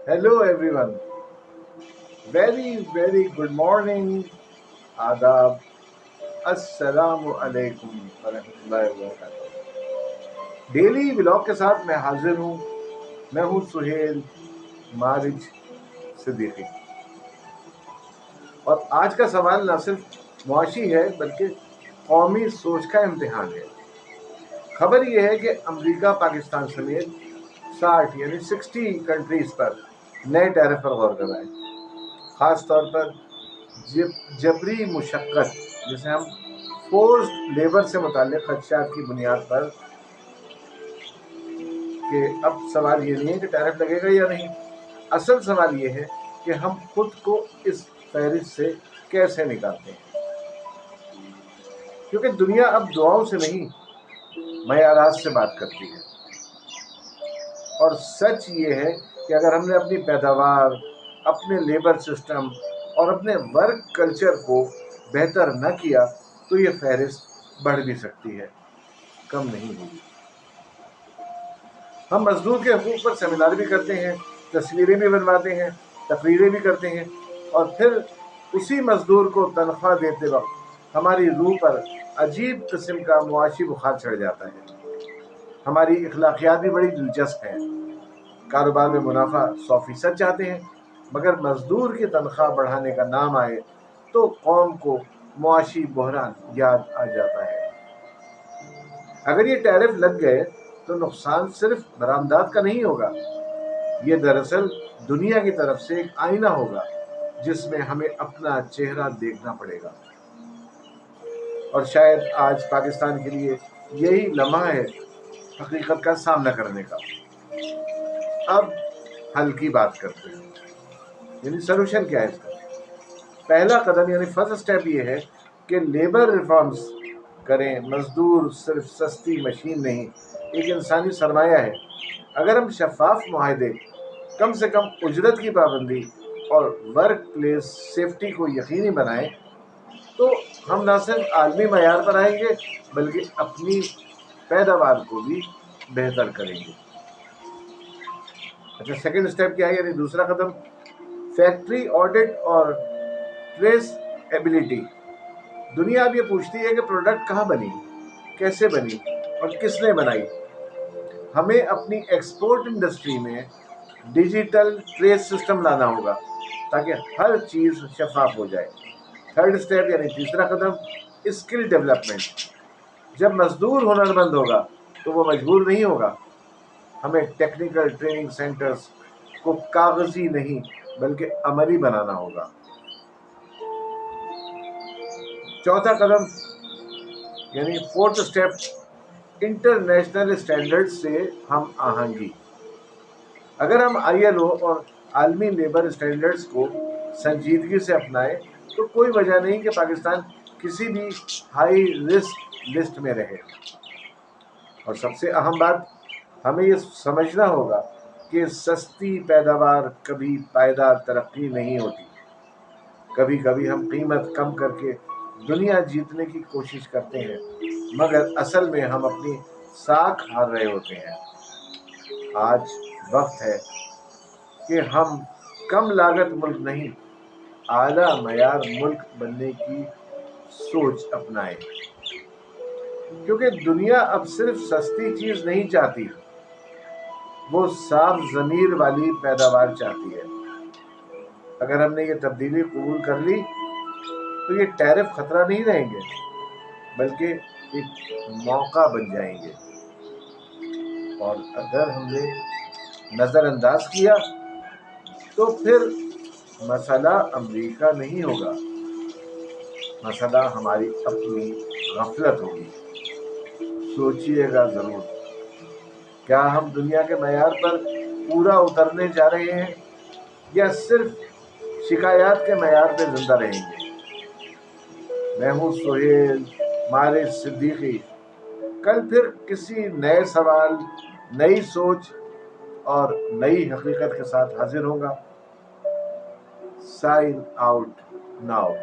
Hello everyone. Very good morning. आदाब. अस्सलामु अलैकुम वरहमतुल्लाहि वबरकातुहू. डेली व्लॉग के साथ मैं हाजिर हूँ. मैं हूँ सुहेल मारिज सिद्दीकी. और आज का सवाल न सिर्फ मुआशी है बल्कि कौमी सोच का इम्तिहान है. खबर यह है कि अमेरिका पाकिस्तान समेत 60 यानी 60 कंट्रीज पर नए टैरिफ पर गौर कर रहा है. ख़ास तौर पर जबरी मुशक्क़त जिसे हम फोर्स्ड लेबर से मुताल्लिक़ खदशात की बुनियाद पर कि अब सवाल ये नहीं है कि टैरिफ लगेगा या नहीं. असल सवाल ये है कि हम खुद को इस फहरिस्त से कैसे निकालते हैं, क्योंकि दुनिया अब दुआओं से नहीं मयारात से बात करती है. और सच ये है कि अगर हमने अपनी पैदावार, अपने लेबर सिस्टम और अपने वर्क कल्चर को बेहतर न किया तो ये फहरिस्त बढ़ भी सकती है, कम नहीं होगी. हम मजदूर के हकूक़ पर सेमिनार भी करते हैं, तस्वीरें भी बनवाते हैं, तकरीरें भी करते हैं, और फिर उसी मजदूर को तनख्वाह देते वक्त हमारी रूह पर अजीब किस्म का मुआशी बुखार चढ़ जाता है. हमारी इखलाकियात भी बड़ी दिलचस्प हैं. कारोबार में मुनाफा 100% चाहते हैं, मगर मजदूर की तनख्वाह बढ़ाने का नाम आए तो कौम को मुआशी बहरान याद आ जाता है. अगर ये टैरिफ लग गए तो नुकसान सिर्फ बरामदात का नहीं होगा, ये दरअसल दुनिया की तरफ से एक आईना होगा जिसमें हमें अपना चेहरा देखना पड़ेगा. और शायद आज पाकिस्तान के लिए यही लम्हा है हकीकत का सामना करने का. अब हल की बात करते हैं, यानी सोल्यूशन क्या है इसका. पहला कदम यानी फर्स्ट स्टेप ये है कि लेबर रिफॉर्म्स करें. मजदूर सिर्फ सस्ती मशीन नहीं, एक इंसानी सरमाया है. अगर हम शफाफ मुआहदे, कम से कम उजरत की पाबंदी और वर्क प्लेस सेफ्टी को यकीनी बनाएं तो हम न सिर्फ आलमी मयार पर आएंगे बल्कि अपनी पैदावार को भी बेहतर करेंगे. अच्छा, सेकंड स्टेप क्या है, यानी दूसरा कदम, फैक्ट्री ऑडिट और ट्रेस एबिलिटी. दुनिया अब ये पूछती है कि प्रोडक्ट कहाँ बनी, कैसे बनी और किसने बनाई. हमें अपनी एक्सपोर्ट इंडस्ट्री में डिजिटल ट्रेस सिस्टम लाना होगा ताकि हर चीज़ शफाफ हो जाए. थर्ड स्टेप यानी तीसरा कदम, स्किल डेवलपमेंट. जब मजदूर हुनरमंद होगा तो वो मजबूर नहीं होगा. हमें टेक्निकल ट्रेनिंग सेंटर्स को कागजी नहीं बल्कि अमली बनाना होगा. चौथा कदम यानी फोर्थ स्टेप, इंटरनेशनल स्टैंडर्ड से हम आहंगी. अगर हम ILO और आलमी लेबर स्टैंडर्ड्स को संजीदगी से अपनाएं तो कोई वजह नहीं कि पाकिस्तान किसी भी हाई रिस्क लिस्ट में रहे. और सबसे अहम बात, हमें ये समझना होगा कि सस्ती पैदावार कभी पायदार तरक्की नहीं होती. कभी कभी हम कीमत कम करके दुनिया जीतने की कोशिश करते हैं, मगर असल में हम अपनी साख हार रहे होते हैं. आज वक्त है कि हम कम लागत मुल्क नहीं, आला मयार मुल्क बनने की सोच अपनाएं, क्योंकि दुनिया अब सिर्फ सस्ती चीज नहीं चाहती, वो साफ जमीर वाली पैदावार चाहती है. अगर हमने ये तब्दीली कबूल कर ली तो ये टैरिफ खतरा नहीं रहेंगे बल्कि एक मौका बन जाएंगे. और अगर हमने नज़रअंदाज किया तो फिर मसला अमेरिका नहीं होगा, मसला हमारी अपनी गफलत होगी. सोचिएगा ज़रूर, क्या हम दुनिया के मयार पर पूरा उतरने जा रहे हैं या सिर्फ शिकायत के मयार पे जिंदा रहेंगे. मैं हूँ सुहेल मारिज सिद्दीकी. कल फिर किसी नए सवाल, नई सोच और नई हकीकत के साथ हाजिर होगा. Sign out now.